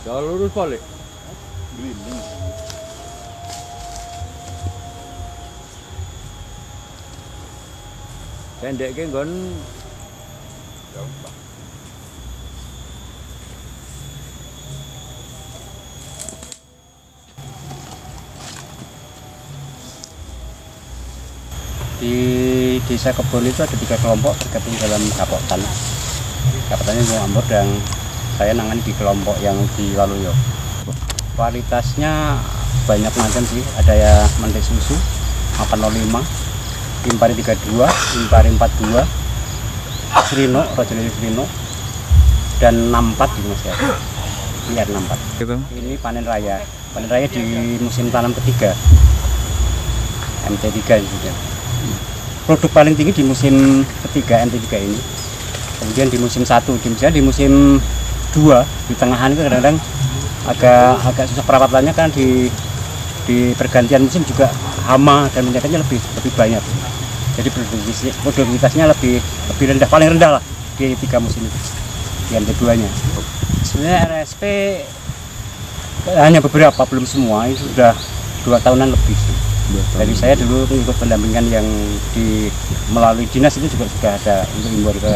Kalau lurus balik. Gelinding. Pendek ke nggon Gampang. Di desa Kebon itu ada 3 kelompok tergabung dalam Kapotan. Kapotannya mau Ambor dan saya nangani di kelompok yang di Waluyo. Kualitasnya banyak macam sih, ada ya Mentek Susu 805, Impari 32, Impari 42, Srino, Rojoli Srino, dan 64 di masih ada. Lihat 64. Gitu. Ini panen raya di musim tanam ketiga, MT3 sudah. Produk paling tinggi di musim ketiga MT3 ini. Kemudian di musim 1, di musim 2 di tengahan itu kadang-kadang agak susah perawatannya kan di pergantian musim juga hama dan penyakitnya lebih banyak. Jadi produktivitasnya lebih rendah, paling rendah lah di 3 musim itu. Di MT2-nya. Sebenarnya RSP hanya beberapa, belum semua, itu sudah 2 tahunan lebih sih. Dari saya dulu ikut pendampingan yang melalui dinas itu juga sudah ada untuk impor ke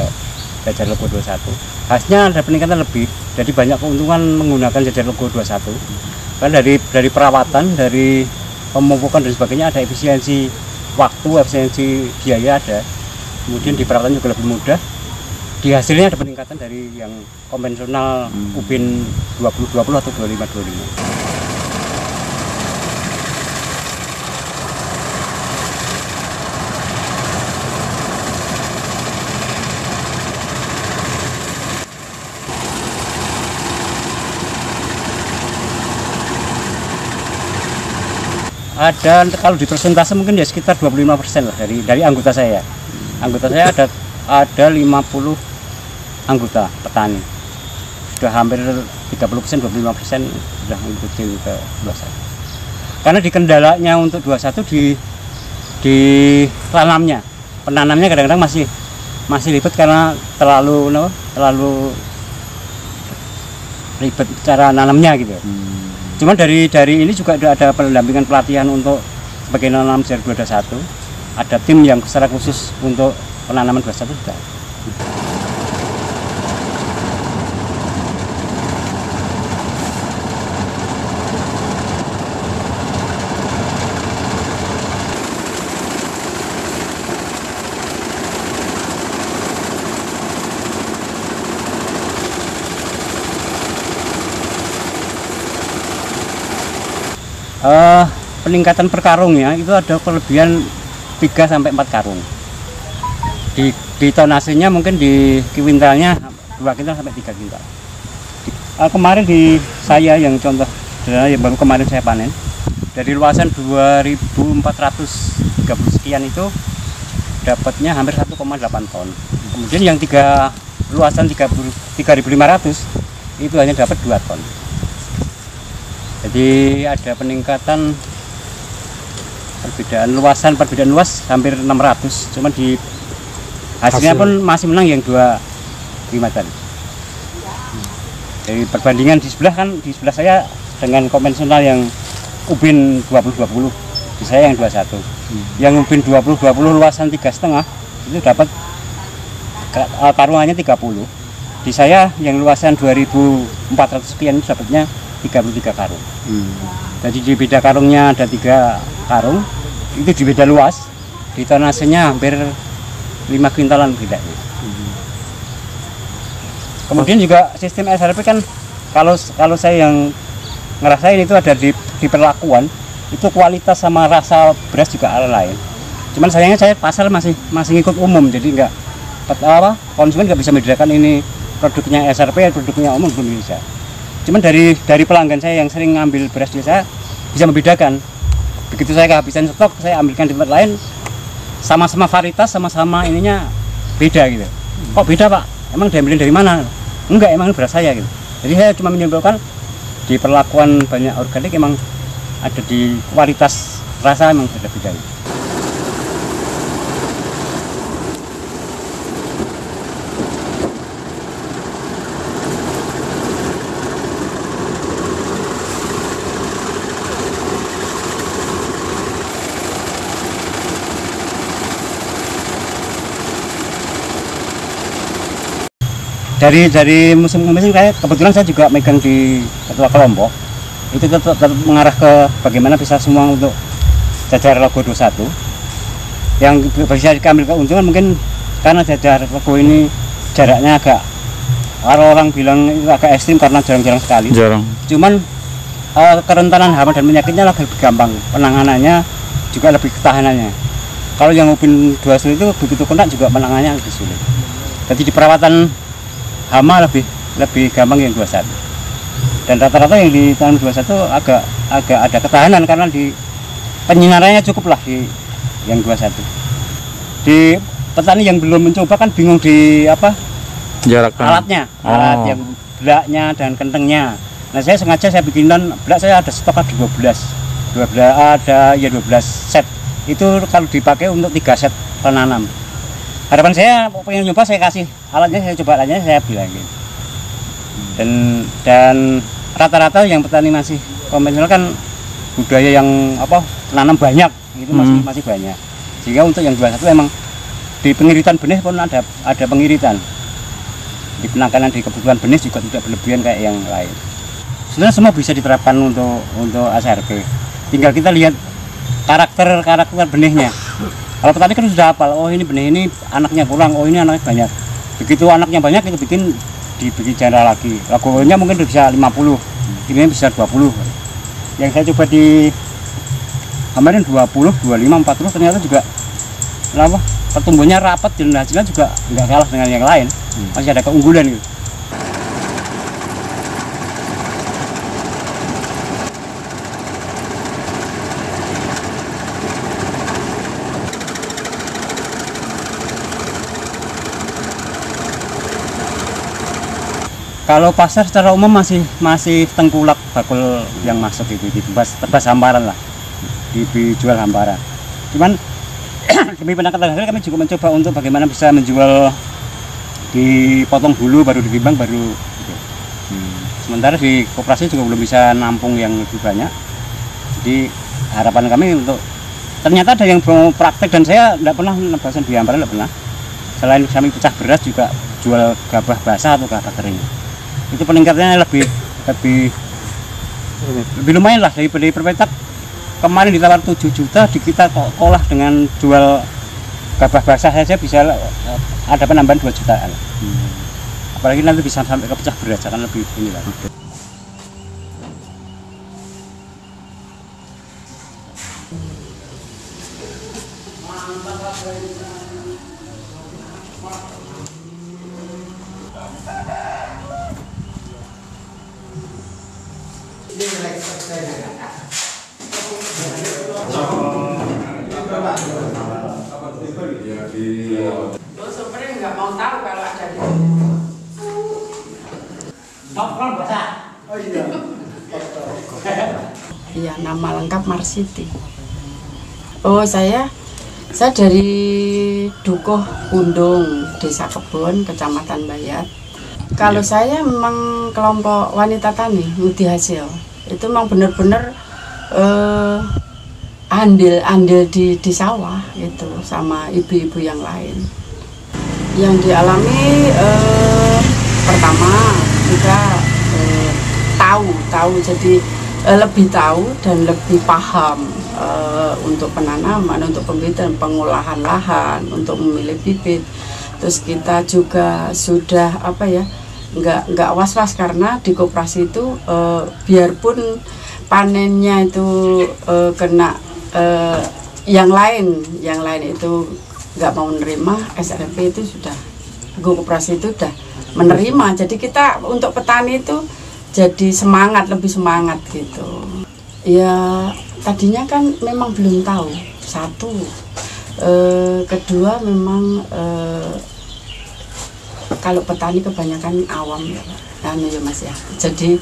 jajar logo 21. Hasilnya ada peningkatan lebih, jadi banyak keuntungan menggunakan jajar logo 21. Kan dari perawatan, dari pemupukan dan sebagainya ada efisiensi waktu, efisiensi biaya ada. Kemudian di perawatan juga lebih mudah. Di hasilnya ada peningkatan dari yang konvensional Ubin 2020 atau 2525. Ada kalau di persentase mungkin ya sekitar 25% lah dari anggota saya. Anggota saya ada 50 anggota petani. Sudah hampir 30%, 25% sudah mengikuti ke 21. Karena di kendalanya untuk 21 di tanamnya. Penanamnya kadang-kadang masih ribet karena terlalu ribet cara nanamnya gitu. Cuman dari ini juga ada pendampingan pelatihan untuk sebagai nanam jajar 21. Ada tim yang secara khusus untuk penanaman 21 sudah. Peningkatan per karung ya, itu ada kelebihan 3-4 karung. Di tonasenya mungkin di kuintalnya 2 kintal sampai 3 kintal. Kemarin di saya yang contoh yang baru kemarin saya panen, dari luasan 2.430 sekian itu dapatnya hampir 1,8 ton. Kemudian yang luasan 3.500 itu hanya dapat 2 ton. Jadi ada peningkatan perbedaan luas hampir 600, cuman di hasilnya pun masih menang yang 25 tadi. Dari perbandingan di sebelah saya dengan konvensional yang Ubin 2020, di saya yang 21. Yang Ubin 2020 luasan 3,5 itu dapat karungannya 30. Di saya yang luasan 2.400 sekian itu dapatnya 33 karung. Jadi di beda karungnya ada 3 karung, itu di beda luas, di tonasenya hampir 5 kintalan bedanya. Kemudian juga sistem SRP kan kalau saya yang ngerasain itu ada di perlakuan, itu kualitas sama rasa beras juga lain. Cuman sayangnya saya pasar masih ngikut umum, jadi konsumen nggak bisa membedakan ini produknya SRP, produknya umum belum bisa. Cuman dari pelanggan saya yang sering ngambil beras di saya bisa membedakan. Begitu saya kehabisan stok, saya ambilkan di tempat lain, sama-sama varietas, sama-sama ininya beda gitu. Kok beda Pak? Emang diambilin dari mana? Enggak, emang ini beras saya gitu. Jadi saya cuma menyimpulkan di perlakuan banyak organik emang ada di kualitas rasa emang sudah beda. dari musim kemis kayak kebetulan saya juga megang di ketua kelompok itu tetap mengarah ke bagaimana bisa semua untuk jajar logo 21 yang bisa diambil keuntungan mungkin karena jajar logo ini jaraknya agak kalau orang bilang itu agak ekstrim karena jarang-jarang sekali. Cuman kerentanan hama dan penyakitnya lebih gampang, penanganannya juga lebih ketahanannya. Kalau yang Upin 21 itu begitu kena juga penanganannya lebih sulit. Jadi di perawatan hama lebih gampang yang 21. Dan rata-rata yang di tahun 21 agak ada ketahanan karena di penyinarannya cukup lah di yang 21. Di petani yang belum mencoba kan bingung di apa? Alatnya, alat yang belaknya dan kentengnya. Nah saya sengaja saya bikinkan belak saya ada stok 12 ada ya 12 set itu kalau dipakai untuk 3 set penanam. Harapan saya pengen nyoba saya kasih alatnya saya coba alatnya saya bilangin. Dan rata-rata yang petani masih konvensional kan budaya yang apa menanam banyak itu masih banyak. Sehingga untuk yang 21 memang di pengiritan benih pun ada pengiritan. Di penanganan di kebutuhan benih juga tidak berlebihan kayak yang lain. Sebenarnya semua bisa diterapkan untuk ASRP. Tinggal kita lihat karakter benihnya. Kalau petani kan sudah hafal, oh ini benih ini anaknya kurang, oh ini anaknya banyak. Begitu anaknya banyak itu dibikin janda lagi. Logonya mungkin bisa 50, ini bisa 20. Yang saya coba di kemarin 20, 25, 40 ternyata juga kenapa? Pertumbuhannya rapat dan hasilnya juga nggak kalah dengan yang lain. Masih ada keunggulan gitu. Kalau pasar secara umum masih tengkulak bakul yang masuk itu tebas hamparan lah, dijual hamparan. Cuman demi peningkatan hasil kami juga mencoba untuk bagaimana bisa menjual dipotong dulu baru ditimbang baru gitu. Sementara di koperasi juga belum bisa nampung yang lebih banyak. Jadi harapan kami untuk ternyata ada yang mau praktek dan saya tidak pernah nebasan di hamparan, tidak pernah. Selain kami pecah beras juga jual gabah basah atau gabah kering. Itu peningkatannya lebih lumayan lah dari perpetak kemarin ditawar 7 juta di kita olah dengan jual gabah basah saja bisa ada penambahan 2 jutaan. Apalagi nanti bisa sampai ke pecah beras akan lebih ini lah. Lo sebenarnya nggak mau tahu kalau ada di Oh iya. Iya, nama lengkap Marsiti. Oh, saya dari Dukuh Kundung, Desa Kebon, Kecamatan Bayat. Kalau saya memang kelompok wanita tani, Ngudi Hasil. Itu memang benar-benar andil di sawah itu sama ibu-ibu yang lain. Yang dialami pertama kita tahu jadi lebih tahu dan lebih paham untuk penanaman, untuk pembibitan, pengolahan lahan, untuk memilih bibit. Terus kita juga sudah nggak was-was karena di koperasi itu biarpun panennya itu kena yang lain itu nggak mau menerima, SRP itu sudah koperasi itu sudah menerima. Jadi kita untuk petani itu jadi lebih semangat gitu. Ya tadinya kan memang belum tahu, satu, kedua memang kalau petani kebanyakan awam ya Mas ya. Jadi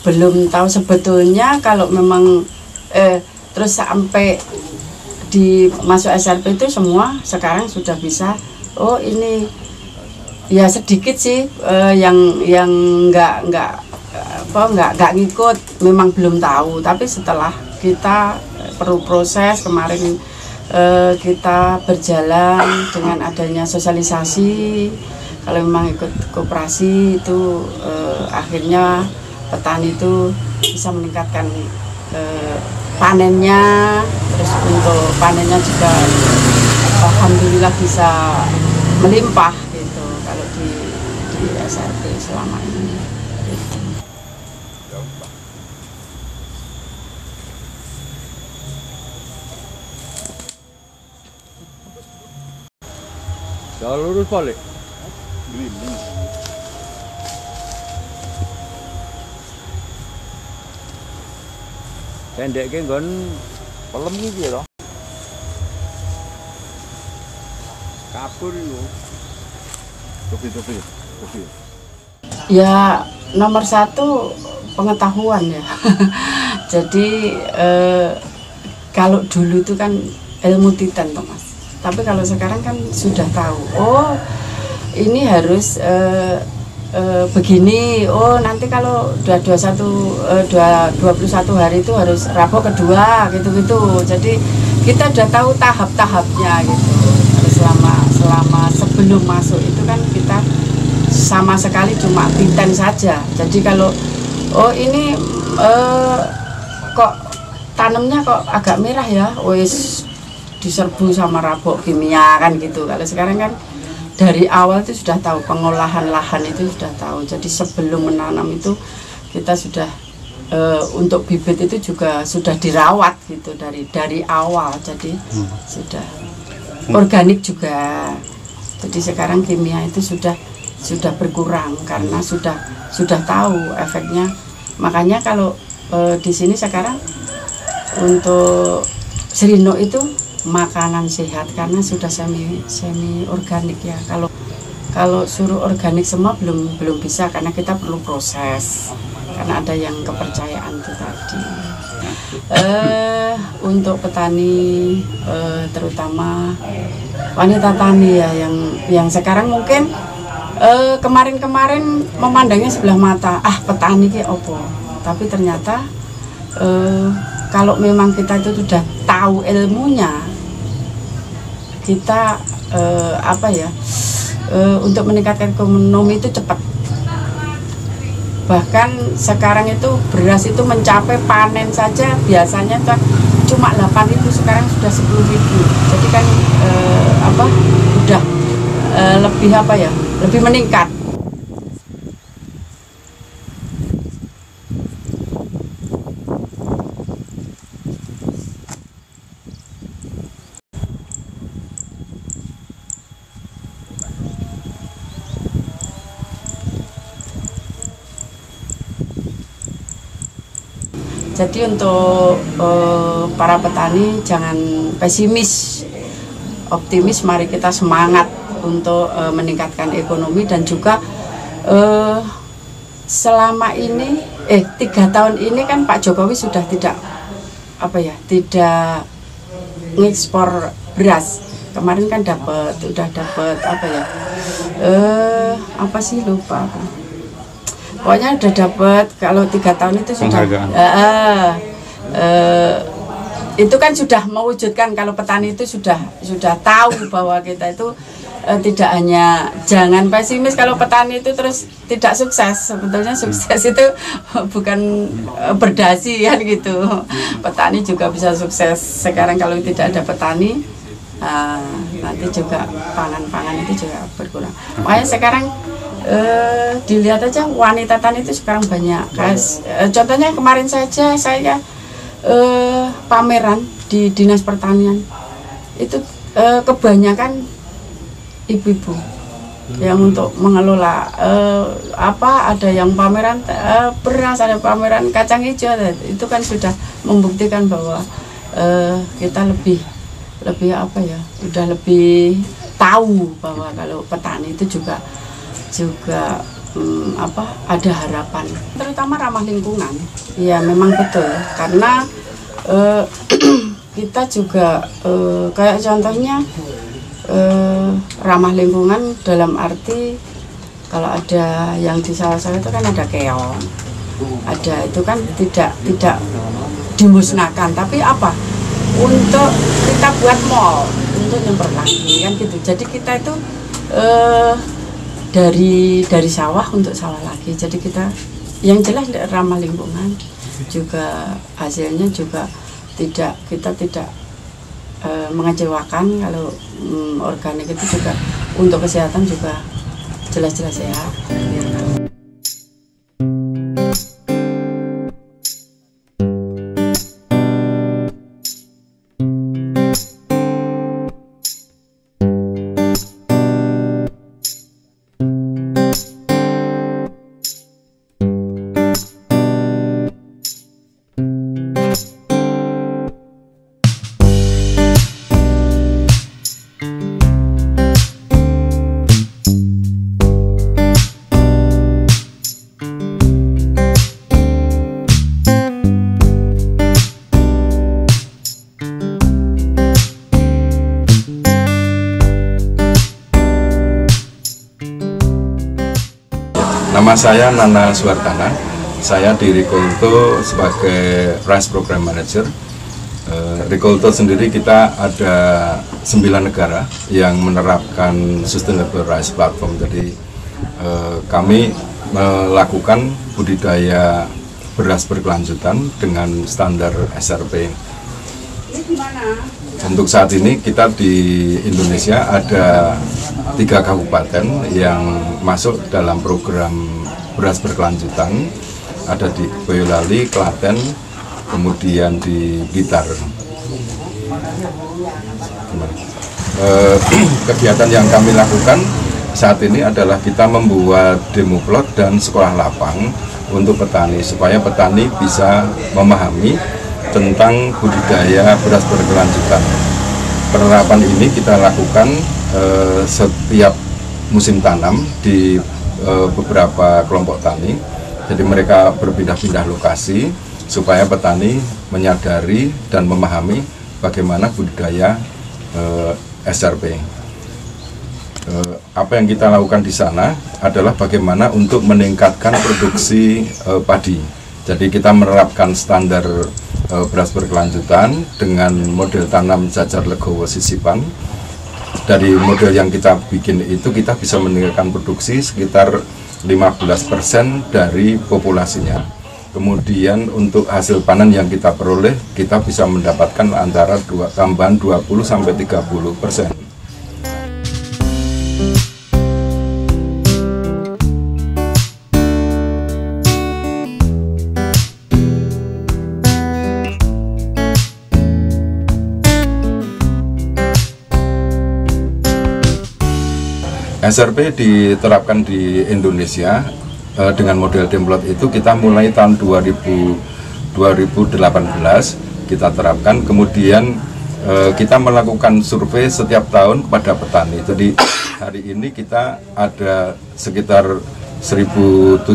belum tahu sebetulnya kalau memang terus sampai di masuk SRP itu semua sekarang sudah bisa. Oh ini ya sedikit sih yang nggak ngikut, memang belum tahu. Tapi setelah kita perlu proses kemarin kita berjalan dengan adanya sosialisasi Kalau memang ikut koperasi itu akhirnya petani itu bisa meningkatkan panennya, terus untuk panennya juga alhamdulillah bisa melimpah gitu kalau di SRP selama ini gitu. Jalan lurus balik. Gelinding. Pendek ke nggon pelem iki piye to? Kapur itu. Topi. Ya nomor satu pengetahuan ya. Jadi kalau dulu itu kan ilmu titan toh Mas. Tapi kalau sekarang kan sudah tahu. Oh ini harus begini. Oh nanti kalau udah 21 hari itu harus Rabu kedua gitu-gitu. Jadi kita udah tahu tahap-tahapnya gitu. Selama sebelum masuk itu kan kita sama sekali cuma titan saja. Jadi kalau oh ini kok tanamnya kok agak merah ya, wis diserbu sama rabok kimia kan gitu. Kalau sekarang kan dari awal itu sudah tahu, pengolahan lahan itu sudah tahu. Jadi sebelum menanam itu kita sudah untuk bibit itu juga sudah dirawat gitu dari awal. Jadi sudah organik juga. Jadi sekarang kimia itu sudah berkurang karena sudah tahu efeknya. Makanya kalau di sini sekarang untuk Serino itu makanan sehat karena sudah semi organik ya. Kalau suruh organik semua belum bisa karena kita perlu proses, karena ada yang kepercayaan itu tadi. Untuk petani terutama wanita tani ya yang sekarang mungkin kemarin memandangnya sebelah mata, petani kayak opo, tapi ternyata kalau memang kita itu sudah tahu ilmunya, kita untuk meningkatkan ekonomi itu cepat. Bahkan sekarang itu beras itu mencapai panen saja biasanya cuma 8.000, sekarang sudah 10.000. Jadi kan udah lebih meningkat. Jadi untuk para petani jangan pesimis, optimis, mari kita semangat untuk meningkatkan ekonomi. Dan juga selama ini 3 tahun ini kan Pak Jokowi sudah tidak ngekspor beras. Kemarin kan udah dapat lupa. Pokoknya udah dapat, kalau 3 tahun itu sudah itu kan sudah mewujudkan kalau petani itu sudah tahu bahwa kita itu tidak hanya, jangan pesimis kalau petani itu terus tidak sukses. Sebetulnya sukses itu bukan berdasi kan gitu. Petani juga bisa sukses. Sekarang kalau tidak ada petani, nanti juga pangan itu juga berkurang. Makanya sekarang dilihat aja wanita tani itu sekarang banyak. Contohnya kemarin saja saya pameran di Dinas Pertanian itu kebanyakan ibu-ibu yang untuk mengelola ada yang pameran beras, ada pameran kacang hijau. Itu kan sudah membuktikan bahwa kita udah lebih tahu bahwa kalau petani itu juga ada harapan, terutama ramah lingkungan. Ya memang betul, karena kita juga kayak contohnya ramah lingkungan dalam arti kalau ada yang di sawah-sawah itu kan ada keong, ada itu kan tidak dimusnahkan, tapi untuk kita buat mall untuk nyemprot lagi kan gitu. Jadi kita itu dari sawah untuk sawah lagi. Jadi kita yang jelas ramah lingkungan, juga hasilnya juga kita tidak mengecewakan. Kalau organik itu juga untuk kesehatan juga jelas-jelas sehat. Nama saya Nana Suwartana, saya di Rikolto sebagai Rice Program Manager. Rikolto sendiri kita ada 9 negara yang menerapkan Sustainable Rice Platform. Jadi kami melakukan budidaya beras berkelanjutan dengan standar SRP. Untuk saat ini kita di Indonesia ada 3 kabupaten yang masuk dalam program beras berkelanjutan, ada di Boyolali, Klaten, kemudian di Blitar. Kegiatan yang kami lakukan saat ini adalah kita membuat demo plot dan sekolah lapang untuk petani, supaya petani bisa memahami tentang budidaya beras berkelanjutan. Penerapan ini kita lakukan setiap musim tanam di beberapa kelompok tani. Jadi mereka berpindah-pindah lokasi supaya petani menyadari dan memahami bagaimana budidaya SRP. Apa yang kita lakukan di sana adalah bagaimana untuk meningkatkan produksi padi. Jadi kita menerapkan standar beras berkelanjutan dengan model tanam jajar legowo sisipan. Dari model yang kita bikin itu kita bisa meningkatkan produksi sekitar 15% dari populasinya. Kemudian untuk hasil panen yang kita peroleh, kita bisa mendapatkan antara tambahan 20-30%. SRP diterapkan di Indonesia dengan model demplot itu kita mulai tahun 2018 kita terapkan, kemudian kita melakukan survei setiap tahun kepada petani. Jadi hari ini kita ada sekitar 1.700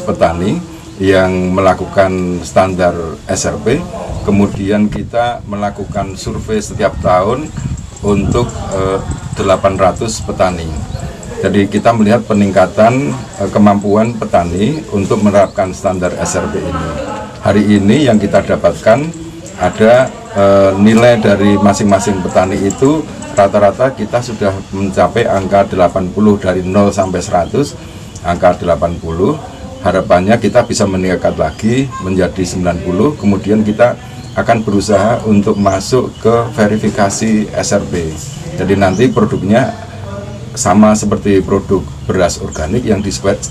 petani yang melakukan standar SRP, kemudian kita melakukan survei setiap tahun untuk 800 petani. Jadi kita melihat peningkatan kemampuan petani untuk menerapkan standar SRP ini. Hari ini yang kita dapatkan ada nilai dari masing-masing petani itu rata-rata kita sudah mencapai angka 80, dari 0 sampai 100 angka 80. Harapannya kita bisa meningkat lagi menjadi 90, kemudian kita akan berusaha untuk masuk ke verifikasi SRP. Jadi nanti produknya sama seperti produk beras organik yang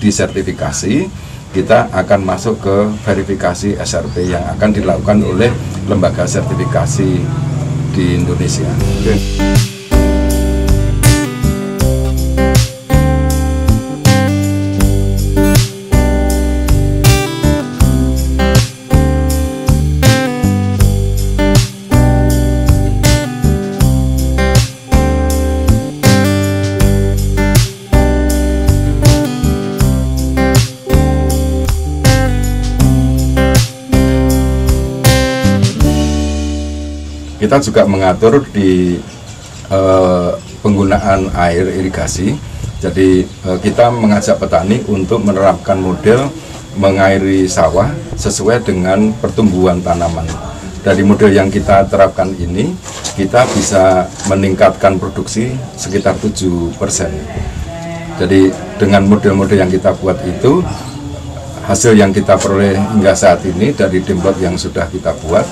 disertifikasi, kita akan masuk ke verifikasi SRP yang akan dilakukan oleh lembaga sertifikasi di Indonesia. Kita juga mengatur di penggunaan air irigasi. Jadi kita mengajak petani untuk menerapkan model mengairi sawah sesuai dengan pertumbuhan tanaman. Dari model yang kita terapkan ini, kita bisa meningkatkan produksi sekitar 7%. Jadi dengan model-model yang kita buat itu, hasil yang kita peroleh hingga saat ini dari demplot yang sudah kita buat,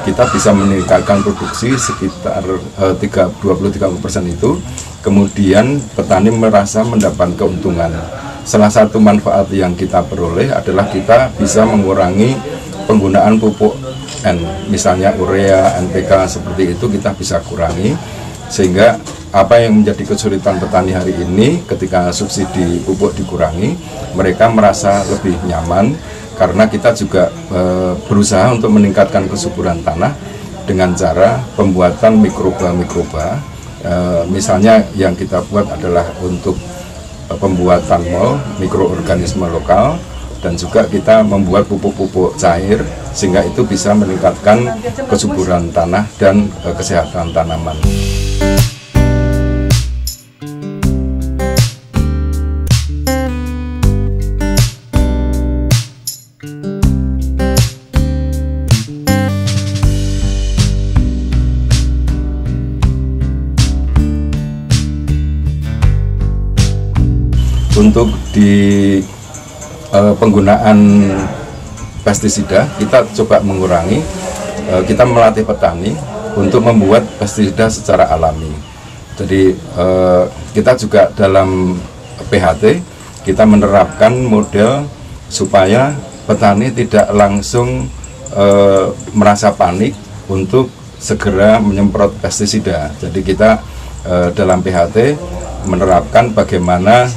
kita bisa meningkatkan produksi sekitar 20-30% itu. Kemudian petani merasa mendapat keuntungan. Salah satu manfaat yang kita peroleh adalah kita bisa mengurangi penggunaan pupuk N, misalnya urea, NPK seperti itu kita bisa kurangi, sehingga apa yang menjadi kesulitan petani hari ini ketika subsidi pupuk dikurangi, mereka merasa lebih nyaman karena kita juga berusaha untuk meningkatkan kesuburan tanah dengan cara pembuatan mikroba. Misalnya yang kita buat adalah untuk pembuatan mol, mikroorganisme lokal, dan juga kita membuat pupuk-pupuk cair sehingga itu bisa meningkatkan kesuburan tanah dan kesehatan tanaman. Untuk di penggunaan pestisida kita coba mengurangi, kita melatih petani untuk membuat pestisida secara alami. Jadi kita juga dalam PHT kita menerapkan model supaya petani tidak langsung merasa panik untuk segera menyemprot pestisida. Jadi kita dalam PHT menerapkan bagaimana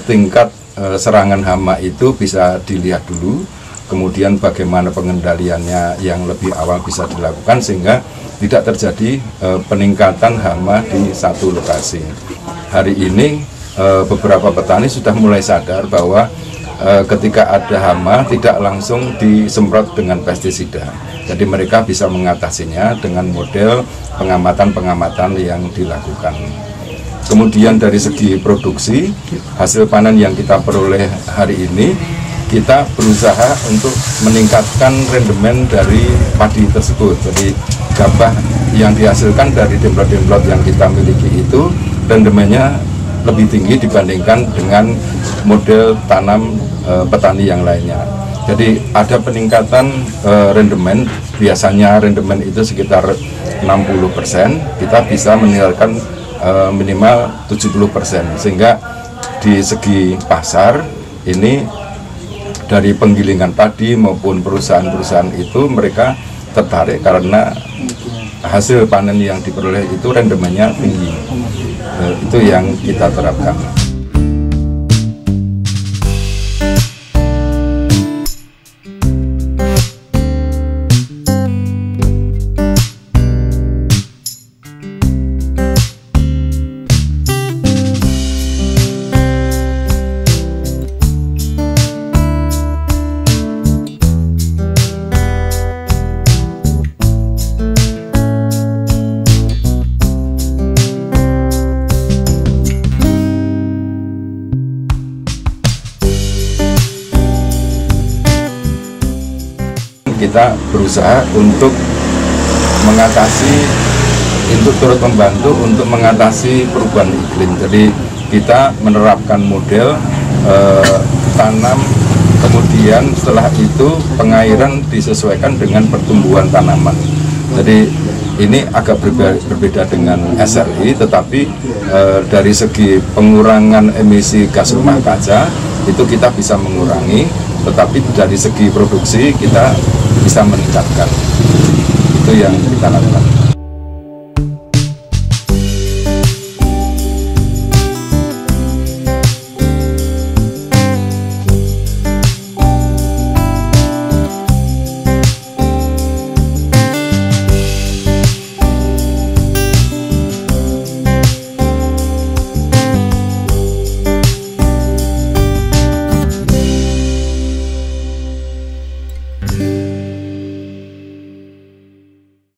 tingkat serangan hama itu bisa dilihat dulu, kemudian bagaimana pengendaliannya yang lebih awal bisa dilakukan sehingga tidak terjadi peningkatan hama di satu lokasi. Hari ini beberapa petani sudah mulai sadar bahwa ketika ada hama tidak langsung disemprot dengan pestisida. Jadi mereka bisa mengatasinya dengan model pengamatan-pengamatan yang dilakukan. Kemudian dari segi produksi, hasil panen yang kita peroleh hari ini, kita berusaha untuk meningkatkan rendemen dari padi tersebut. Jadi gabah yang dihasilkan dari demplot-demplot yang kita miliki itu rendemennya lebih tinggi dibandingkan dengan model tanam petani yang lainnya. Jadi ada peningkatan rendemen, biasanya rendemen itu sekitar 60%, kita bisa meninggalkan minimal 70%, sehingga di segi pasar ini dari penggilingan padi maupun perusahaan-perusahaan itu mereka tertarik karena hasil panen yang diperoleh itu rendemennya tinggi. Itu yang kita terapkan. Kita berusaha untuk mengatasi, untuk turut membantu untuk mengatasi perubahan iklim. Jadi kita menerapkan model tanam, kemudian setelah itu pengairan disesuaikan dengan pertumbuhan tanaman. Jadi ini agak berbeda dengan SRI, tetapi dari segi pengurangan emisi gas rumah kaca itu kita bisa mengurangi, tetapi dari segi produksi kita bisa meningkatkan. Itu yang kita lakukan.